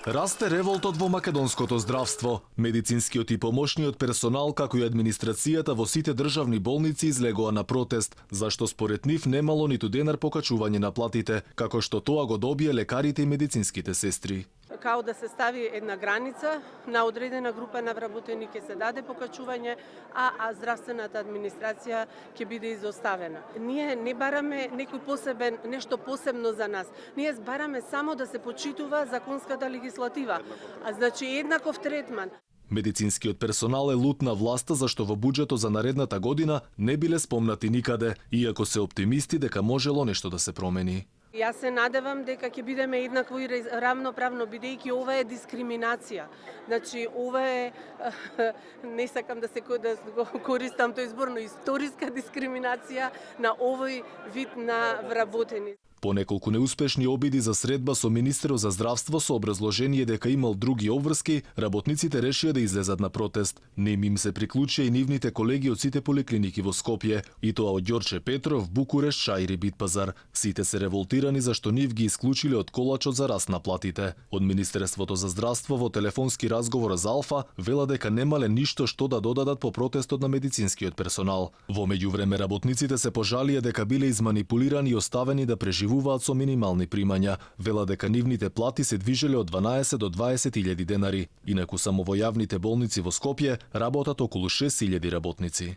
Расте револтот во македонското здравство. Медицинскиот и помошниот персонал, како и администрацијата во сите државни болници излегоа на протест, зашто според нив немало ниту денар покачување на платите, како што тоа го добија лекарите и медицинските сестри. Као да се стави една граница, на одредена група на вработени ќе се даде покачување, а здравствената администрација ќе биде изоставена. Ние не бараме некој посебен, нешто посебно за нас. Ние бараме само да се почитува законската легислатива, значи еднаков третман. Медицинскиот персонал е лут на власта зашто во буџетот за наредната година не биле спомнати никаде, иако се оптимисти дека можело нешто да се промени. Јас се надевам дека ќе бидеме еднакво и равноправно, бидејќи ова е дискриминација. Значи, ова е, не сакам да го користам тој збор, но историска дискриминација на овој вид на вработени. По неколку неуспешни обиди за средба со министерот за здравство со образложение дека имал други обврски, работниците решија да излезат на протест. Ним им се приклучија и нивните колеги од сите поликлиники во Скопје, и тоа од Ѓорче Петров, Букуреш, Чаир и Битпазар. Сите се револтирани зашто нив ги исклучиле од колачот за раст на платите. Од Министерството за здравство во телефонски разговор за Алфа вела дека немале ништо што да додадат по протестот на медицинскиот персонал. Во меѓувреме работниците се пожалија дека биле изманипулирани и оставени да преживуваат со минимални примања. Вела дека нивните плати се движеле од 12 до 20.000 денари. Инаку само во јавните болници во Скопје работат околу 6.000 работници.